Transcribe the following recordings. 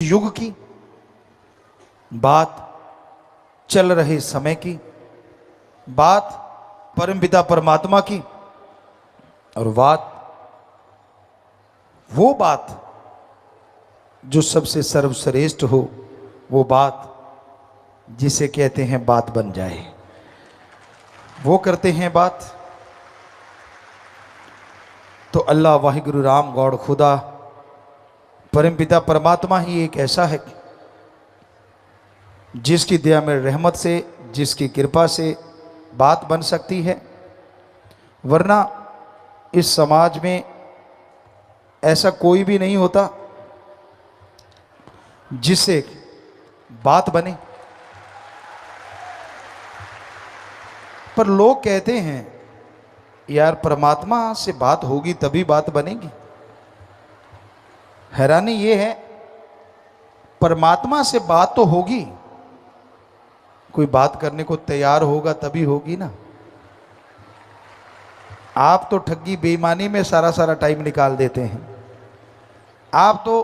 युग की, बात चल रहे समय की, बात परमपिता परमात्मा की, और वो बात जो सबसे सर्वश्रेष्ठ हो, वो बात जिसे कहते हैं बात बन जाए, वो करते हैं बात। तो अल्लाह वाहिगुरु राम गौड़ खुदा परमपिता परमात्मा ही एक ऐसा है जिसकी दया में रहमत से, जिसकी कृपा से बात बन सकती है। वरना इस समाज में ऐसा कोई भी नहीं होता जिससे बात बने। पर लोग कहते हैं यार परमात्मा से बात होगी तभी बात बनेगी। हैरानी ये है, परमात्मा से बात तो होगी, कोई बात करने को तैयार होगा तभी होगी ना। आप तो ठगी बेईमानी में सारा टाइम निकाल देते हैं। आप तो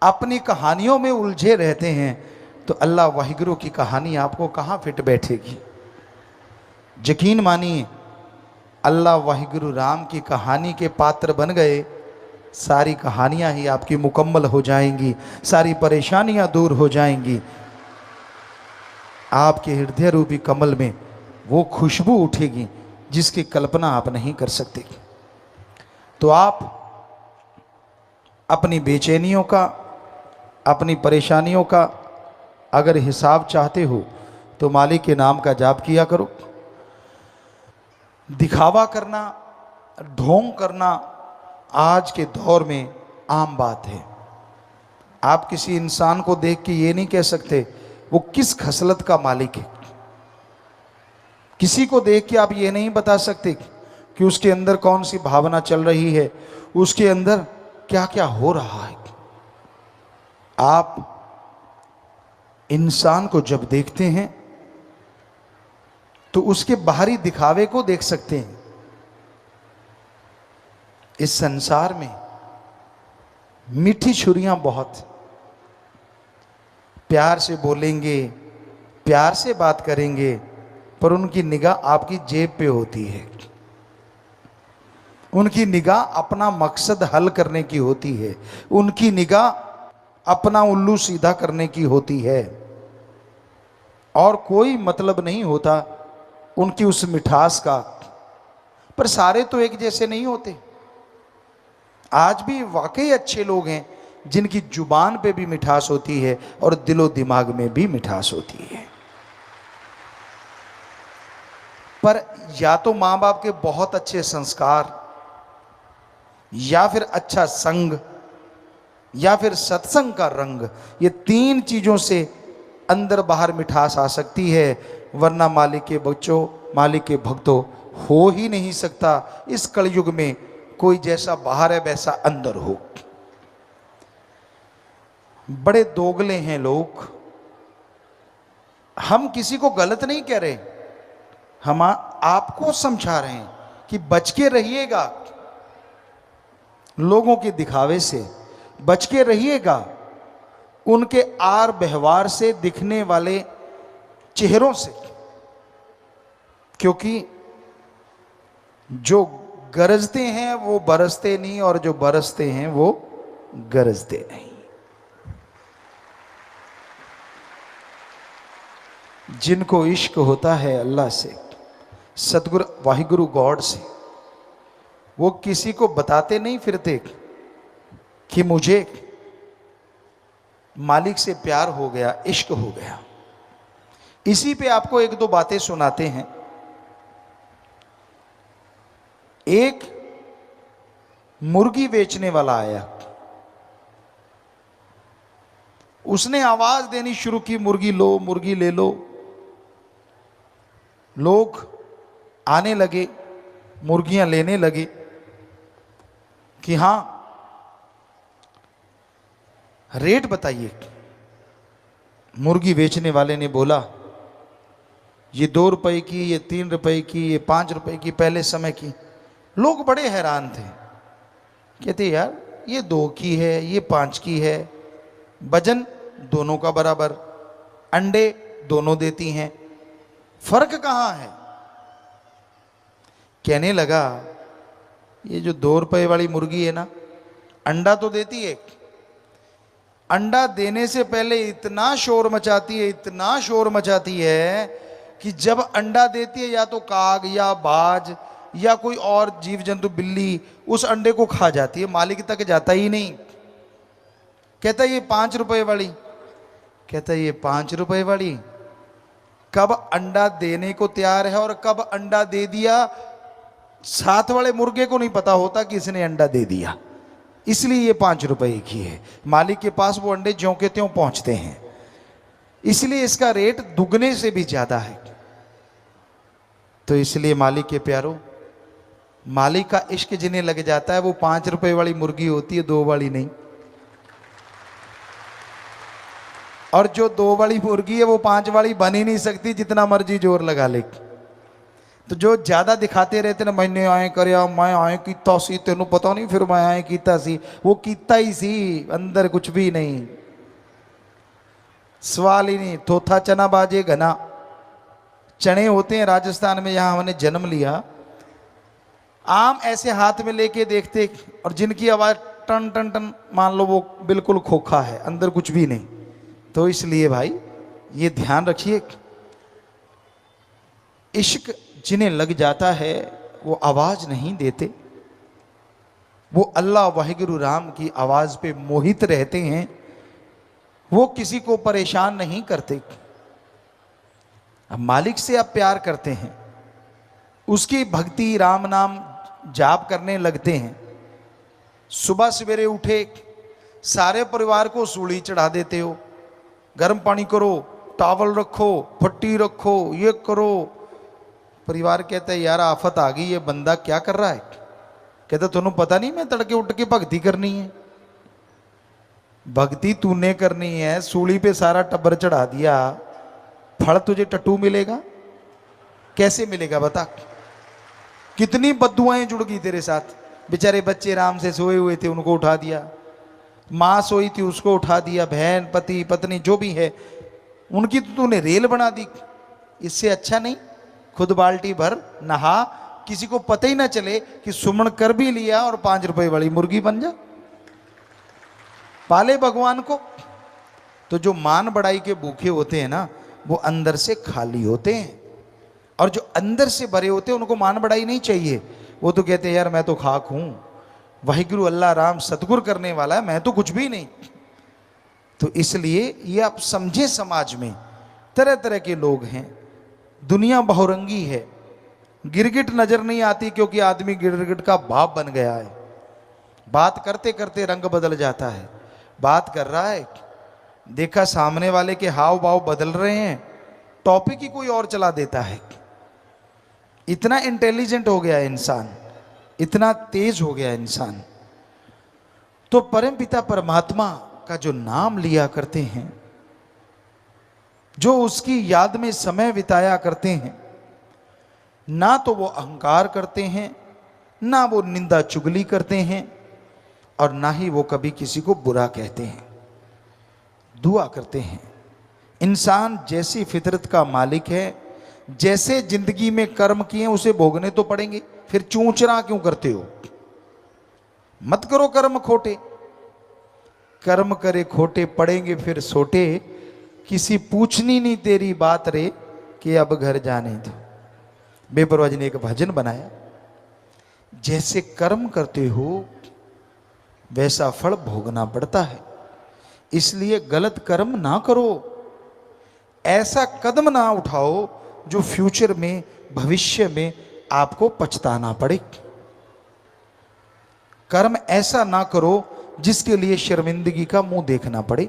अपनी कहानियों में उलझे रहते हैं, तो अल्लाह वाहिगुरु की कहानी आपको कहाँ फिट बैठेगी। यकीन मानिए, अल्लाह वाहिगुरु राम की कहानी के पात्र बन गए, सारी कहानियां ही आपकी मुकम्मल हो जाएंगी, सारी परेशानियां दूर हो जाएंगी। आपके हृदय रूपी कमल में वो खुशबू उठेगी जिसकी कल्पना आप नहीं कर सकते। तो आप अपनी बेचैनियों का, अपनी परेशानियों का अगर हिसाब चाहते हो तो मालिक के नाम का जाप किया करो। दिखावा करना, ढोंग करना आज के दौर में आम बात है। आप किसी इंसान को देख के ये नहीं कह सकते वो किस खसलत का मालिक है। किसी को देख के आप ये नहीं बता सकते कि उसके अंदर कौन सी भावना चल रही है, उसके अंदर क्या क्या हो रहा है। आप इंसान को जब देखते हैं तो उसके बाहरी दिखावे को देख सकते हैं। इस संसार में मीठी छुरियां बहुत, प्यार से बोलेंगे, प्यार से बात करेंगे, पर उनकी निगाह आपकी जेब पे होती है। उनकी निगाह अपना मकसद हल करने की होती है। उनकी निगाह अपना उल्लू सीधा करने की होती है, और कोई मतलब नहीं होता उनकी उस मिठास का। पर सारे तो एक जैसे नहीं होते। आज भी वाकई अच्छे लोग हैं जिनकी जुबान पे भी मिठास होती है और दिलो दिमाग में भी मिठास होती है। पर या तो माँ बाप के बहुत अच्छे संस्कार, या फिर अच्छा संग, या फिर सत्संग का रंग, ये तीन चीजों से अंदर बाहर मिठास आ सकती है। वरना मालिक के बच्चों, मालिक के भक्तों, हो ही नहीं सकता इस कलयुग में कोई जैसा बाहर है वैसा अंदर हो। बड़े दोगले हैं लोग। हम किसी को गलत नहीं कह रहे, हम आपको समझा रहे हैं कि बच के रहिएगा लोगों के दिखावे से, बच के रहिएगा उनके आर व्यवहार से, दिखने वाले चेहरों से। क्योंकि जो गरजते हैं वो बरसते नहीं, और जो बरसते हैं वो गरजते नहीं। जिनको इश्क होता है अल्लाह से, सतगुरु वाहिगुरु गॉड से, वो किसी को बताते नहीं फिरते कि मुझे मालिक से प्यार हो गया, इश्क हो गया। इसी पे आपको एक दो बातें सुनाते हैं। एक मुर्गी बेचने वाला आया, उसने आवाज देनी शुरू की, मुर्गी लो, मुर्गी ले लो। लोग आने लगे, मुर्गियां लेने लगे कि हां रेट बताइए। मुर्गी बेचने वाले ने बोला ये 2 रुपए की, ये 3 रुपए की, ये 5 रुपए की, पहले समय की। लोग बड़े हैरान थे, कहते यार ये 2 की है, ये 5 की है, वजन दोनों का बराबर, अंडे दोनों देती हैं, फर्क कहाँ है? कहने लगा ये जो 2 रुपए वाली मुर्गी है ना, अंडा तो देती है, अंडा देने से पहले इतना शोर मचाती है, इतना शोर मचाती है कि जब अंडा देती है या तो काग या बाज या कोई और जीव जंतु, बिल्ली, उस अंडे को खा जाती है, मालिक तक जाता ही नहीं। कहता ये 5 रुपए वाली, कहता ये 5 रुपए वाली कब अंडा देने को तैयार है और कब अंडा दे दिया, साथ वाले मुर्गे को नहीं पता होता कि इसने अंडा दे दिया, इसलिए ये 5 रुपए की है। मालिक के पास वो अंडे ज्यों के त्यों पहुंचते हैं, इसलिए इसका रेट दुगने से भी ज्यादा है। तो इसलिए मालिक के प्यारों, मालिक का इश्क जिन्हें लग जाता है वो 5 रुपए वाली मुर्गी होती है, 2 वाली नहीं। और जो 2 वाली मुर्गी है वो 5 वाली बन ही नहीं सकती, जितना मर्जी जोर लगा ले। तो जो ज्यादा दिखाते रहते ना, मैंने आए कर, मैं आए कीता सी, तेनू पता नहीं, फिर मैं आए कीता सी, वो कीता ही सी, अंदर कुछ भी नहीं, सवाल ही नहीं। थोथा चना बाजे घना, चने होते हैं राजस्थान में, यहां हमने जन्म लिया, आम ऐसे हाथ में लेके देखते, और जिनकी आवाज टन टन टन, मान लो वो बिल्कुल खोखा है, अंदर कुछ भी नहीं। तो इसलिए भाई ये ध्यान रखिए, इश्क जिन्हें लग जाता है वो आवाज नहीं देते, वो अल्लाह वाहिगुरु राम की आवाज पे मोहित रहते हैं, वो किसी को परेशान नहीं करते। अब मालिक से आप प्यार करते हैं, उसकी भक्ति राम नाम जाप करने लगते हैं, सुबह सवेरे उठे सारे परिवार को सूली चढ़ा देते हो, गर्म पानी करो, टावल रखो, फट्टी रखो, ये करो। परिवार कहता है यार आफत आ गई, ये बंदा क्या कर रहा है? कहता तुम्हें पता नहीं मैं तड़के उठ के भक्ति करनी है। भक्ति तूने करनी है, सूली पे सारा टब्बर चढ़ा दिया, फल तुझे टट्टू मिलेगा? कैसे मिलेगा बता? कितनी बद्दुआएं जुड़ गई तेरे साथ। बेचारे बच्चे राम से सोए हुए थे, उनको उठा दिया, माँ सोई थी उसको उठा दिया, बहन पति पत्नी जो भी है उनकी तो तूने रेल बना दी। इससे अच्छा नहीं खुद बाल्टी भर नहा, किसी को पता ही ना चले कि सुमन कर भी लिया और 5 रुपए वाली मुर्गी बन जा। पाले भगवान को। तो जो मान बढ़ाई के भूखे होते हैं ना, वो अंदर से खाली होते हैं, और जो अंदर से भरे होते हैं उनको मान बढ़ाई नहीं चाहिए। वो तो कहते हैं यार मैं तो खाक हूं, वाहिगुरु अल्लाह राम सतगुर करने वाला है, मैं तो कुछ भी नहीं। तो इसलिए ये आप समझे, समाज में तरह तरह के लोग हैं, दुनिया बहुरंगी है, गिरगिट नजर नहीं आती क्योंकि आदमी गिरगिट का बाप बन गया है। बात करते करते रंग बदल जाता है, बात कर रहा है, देखा सामने वाले के हाव भाव बदल रहे हैं, टॉपिक ही कोई और चला देता है। इतना इंटेलिजेंट हो गया इंसान, इतना तेज हो गया इंसान। तो परमपिता परमात्मा का जो नाम लिया करते हैं, जो उसकी याद में समय बिताया करते हैं, ना तो वो अहंकार करते हैं, ना वो निंदा चुगली करते हैं, और ना ही वो कभी किसी को बुरा कहते हैं। दुआ करते हैं। इंसान जैसी फितरत का मालिक है, जैसे जिंदगी में कर्म किए उसे भोगने तो पड़ेंगे, फिर चूंचना क्यों करते हो? मत करो कर्म खोटे, कर्म करे खोटे पड़ेंगे फिर सोटे, किसी पूछनी नहीं तेरी बात रे कि अब घर जाने दो। बेपरवाह जी ने एक भजन बनाया, जैसे कर्म करते हो वैसा फल भोगना पड़ता है, इसलिए गलत कर्म ना करो, ऐसा कदम ना उठाओ जो फ्यूचर में, भविष्य में आपको पछताना पड़े। कर्म ऐसा ना करो जिसके लिए शर्मिंदगी का मुंह देखना पड़े।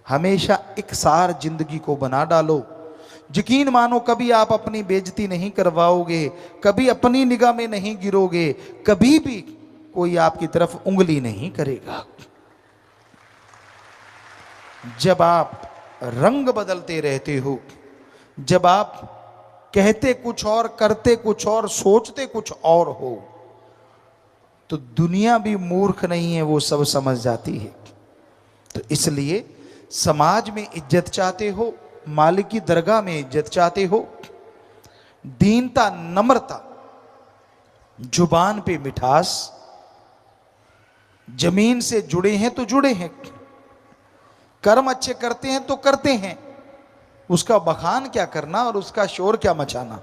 हमेशा इकसार जिंदगी को बना डालो। यकीन मानो कभी आप अपनी बेइज्जती नहीं करवाओगे, कभी अपनी निगाह में नहीं गिरोगे, कभी भी कोई आपकी तरफ उंगली नहीं करेगा। जब आप रंग बदलते रहते हो, जब आप कहते कुछ और, करते कुछ और, सोचते कुछ और हो, तो दुनिया भी मूर्ख नहीं है, वो सब समझ जाती है। तो इसलिए समाज में इज्जत चाहते हो, मालिक की दरगाह में इज्जत चाहते हो, दीनता, नम्रता, जुबान पे मिठास, जमीन से जुड़े हैं तो जुड़े हैं, कर्म अच्छे करते हैं तो करते हैं, उसका बखान क्या करना और उसका शोर क्या मचाना।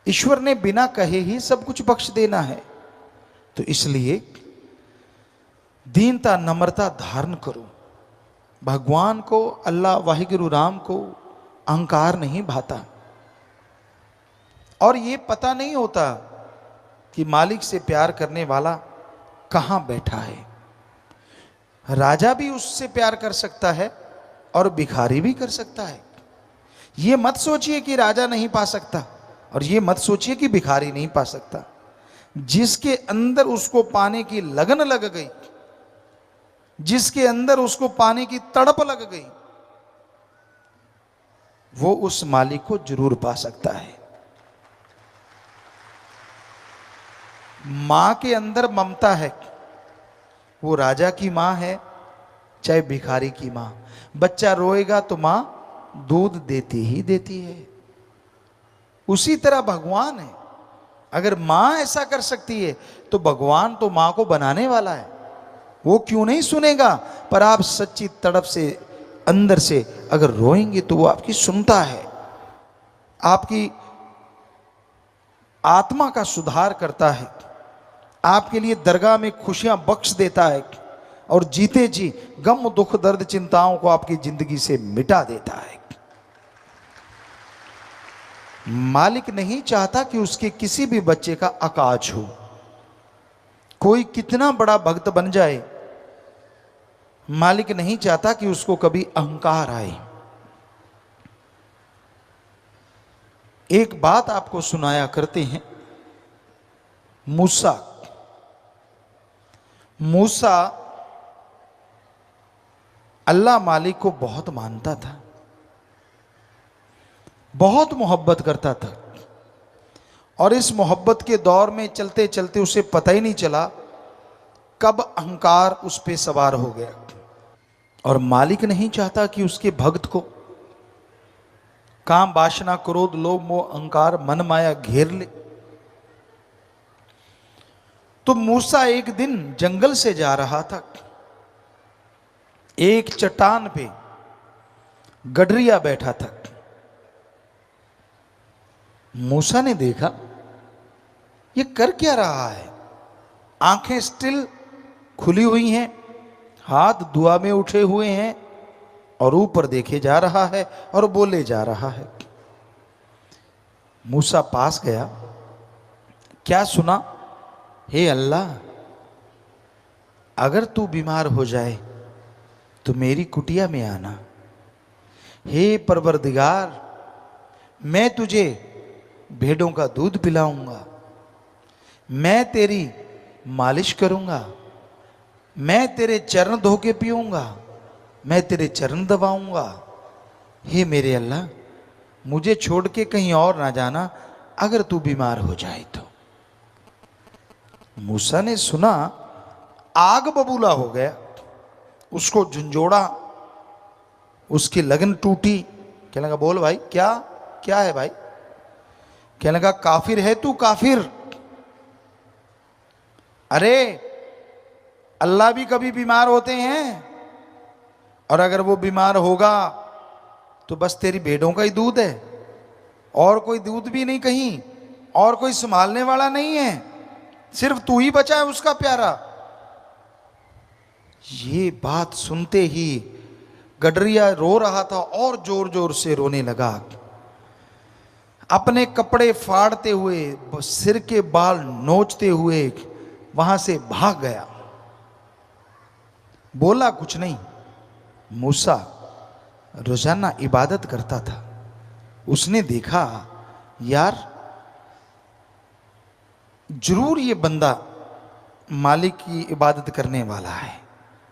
ईश्वर ने बिना कहे ही सब कुछ बख्श देना है। तो इसलिए दीनता, नम्रता धारण करो। भगवान को, अल्लाह वाहिगुरु राम को अहंकार नहीं भाता, और ये पता नहीं होता कि मालिक से प्यार करने वाला कहां बैठा है। राजा भी उससे प्यार कर सकता है और भिखारी भी कर सकता है। ये मत सोचिए कि राजा नहीं पा सकता, और ये मत सोचिए कि भिखारी नहीं पा सकता। जिसके अंदर उसको पाने की लगन लग गई, जिसके अंदर उसको पाने की तड़प लग गई, वो उस मालिक को जरूर पा सकता है। मां के अंदर ममता है, वो राजा की मां है चाहे भिखारी की मां। बच्चा रोएगा तो मां दूध देती ही देती है। उसी तरह भगवान है। अगर मां ऐसा कर सकती है तो भगवान तो मां को बनाने वाला है, वो क्यों नहीं सुनेगा। पर आप सच्ची तड़प से, अंदर से अगर रोएंगे तो वो आपकी सुनता है, आपकी आत्मा का सुधार करता है, आपके लिए दरगाह में खुशियां बख्श देता है, और जीते जी गम, दुख, दर्द, चिंताओं को आपकी जिंदगी से मिटा देता है। मालिक नहीं चाहता कि उसके किसी भी बच्चे का अकाज हो। कोई कितना बड़ा भक्त बन जाए, मालिक नहीं चाहता कि उसको कभी अहंकार आए। एक बात आपको सुनाया करते हैं। मूसा अल्लाह मालिक को बहुत मानता था, बहुत मोहब्बत करता था, और इस मोहब्बत के दौर में चलते चलते उसे पता ही नहीं चला कब अहंकार उस पे सवार हो गया। और मालिक नहीं चाहता कि उसके भक्त को काम, वासना, क्रोध, लोभ, मोह, अहंकार, मन माया घेर ले। तो मूसा एक दिन जंगल से जा रहा था। एक चट्टान पे गडरिया बैठा था। मूसा ने देखा ये कर क्या रहा है। आंखें स्टिल खुली हुई हैं, हाथ दुआ में उठे हुए हैं, और ऊपर देखे जा रहा है और बोले जा रहा है। मूसा पास गया, क्या सुना? हे अल्लाह, अगर तू बीमार हो जाए तो मेरी कुटिया में आना। हे परवरदिगार, मैं तुझे भेड़ों का दूध पिलाऊंगा, मैं तेरी मालिश करूंगा, मैं तेरे चरण धो के पीऊंगा, मैं तेरे चरण दबाऊंगा। हे मेरे अल्लाह, मुझे छोड़ के कहीं और ना जाना अगर तू बीमार हो जाए तो। मूसा ने सुना, आग बबूला हो गया, उसको झंझोड़ा, उसकी लगन टूटी। कहने लगा, बोल भाई, क्या क्या है भाई? कहने लगा, काफिर है तू, काफिर। अरे अल्लाह भी कभी बीमार होते हैं, और अगर वो बीमार होगा तो बस तेरी भेड़ों का ही दूध है, और कोई दूध भी नहीं कहीं, और कोई संभालने वाला नहीं है, सिर्फ तू ही बचा है उसका प्यारा। ये बात सुनते ही गडरिया रो रहा था और जोर जोर से रोने लगा। अपने कपड़े फाड़ते हुए, सिर के बाल नोचते हुए वहां से भाग गया। बोला कुछ नहीं। मूसा रोजाना इबादत करता था। उसने देखा, यार जरूर ये बंदा मालिक की इबादत करने वाला है।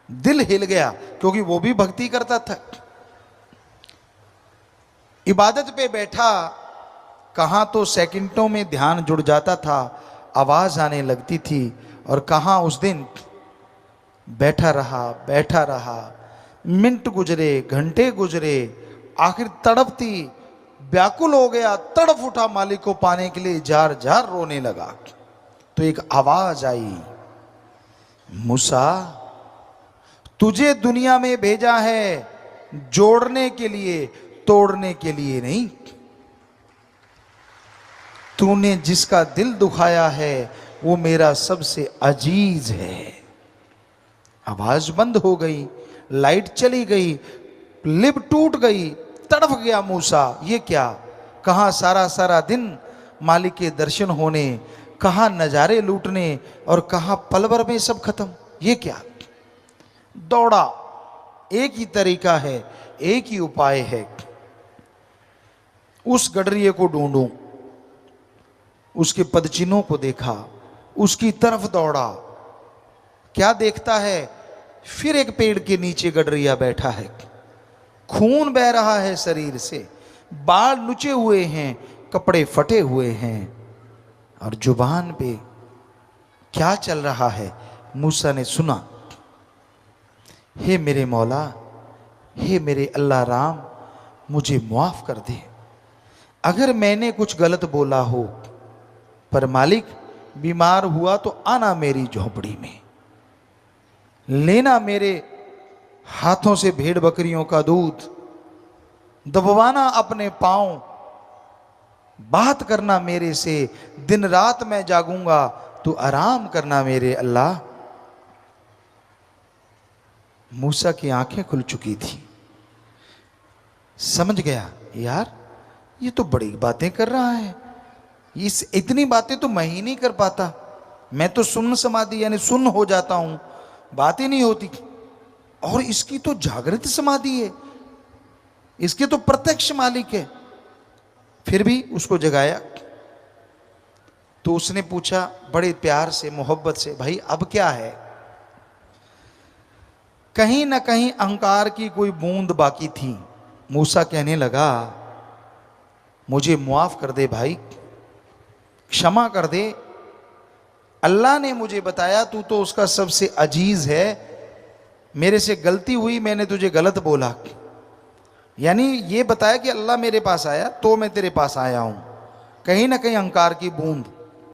दिल हिल गया, क्योंकि वो भी भक्ति करता था। इबादत पे बैठा, कहां तो सेकंडों में ध्यान जुड़ जाता था, आवाज आने लगती थी, और कहां उस दिन बैठा रहा, मिनट गुजरे, घंटे गुजरे, आखिर तड़पती व्याकुल हो गया, तड़प उठा, मालिक को पाने के लिए जार जार रोने लगा। तो एक आवाज आई, मूसा तुझे दुनिया में भेजा है जोड़ने के लिए, तोड़ने के लिए नहीं। तूने जिसका दिल दुखाया है वो मेरा सबसे अजीज है। आवाज बंद हो गई, लाइट चली गई, लिप टूट गई, तड़प गया मूसा। ये क्या, कहां सारा सारा दिन मालिक के दर्शन होने, कहां नजारे लूटने, और कहां पल भर में सब खत्म। ये क्या। दौड़ा, एक ही तरीका है, एक ही उपाय है, उस गडरिये को ढूंढूं। उसके पदचिन्हों को देखा, उसकी तरफ दौड़ा। क्या देखता है, फिर एक पेड़ के नीचे गडरिया बैठा है, खून बह रहा है शरीर से, बाल नुचे हुए हैं, कपड़े फटे हुए हैं, और जुबान पे क्या चल रहा है। मूसा ने सुना, हे मेरे मौला, हे मेरे अल्लाह राम, मुझे माफ कर दे अगर मैंने कुछ गलत बोला हो, पर मालिक बीमार हुआ तो आना मेरी झोपड़ी में, लेना मेरे हाथों से भेड़ बकरियों का दूध, दबवाना अपने पांव, बात करना मेरे से, दिन रात मैं जागूंगा तो आराम करना मेरे अल्लाह। मूसा की आंखें खुल चुकी थी, समझ गया यार ये तो बड़ी बातें कर रहा है, इस इतनी बातें तो मैं ही नहीं कर पाता, मैं तो सुन्न समाधि यानी सुन्न हो जाता हूं, बात ही नहीं होती, और इसकी तो जागृत समाधि है, इसके तो प्रत्यक्ष मालिक है। फिर भी उसको जगाया तो उसने पूछा बड़े प्यार से, मोहब्बत से, भाई अब क्या है। कहीं ना कहीं अहंकार की कोई बूंद बाकी थी। मूसा कहने लगा, मुझे माफ कर दे भाई, क्षमा कर दे, अल्लाह ने मुझे बताया तू तो उसका सबसे अजीज है, मेरे से गलती हुई, मैंने तुझे गलत बोला, यानी ये बताया कि अल्लाह मेरे पास आया तो मैं तेरे पास आया हूं। कहीं ना कहीं अहंकार की बूंद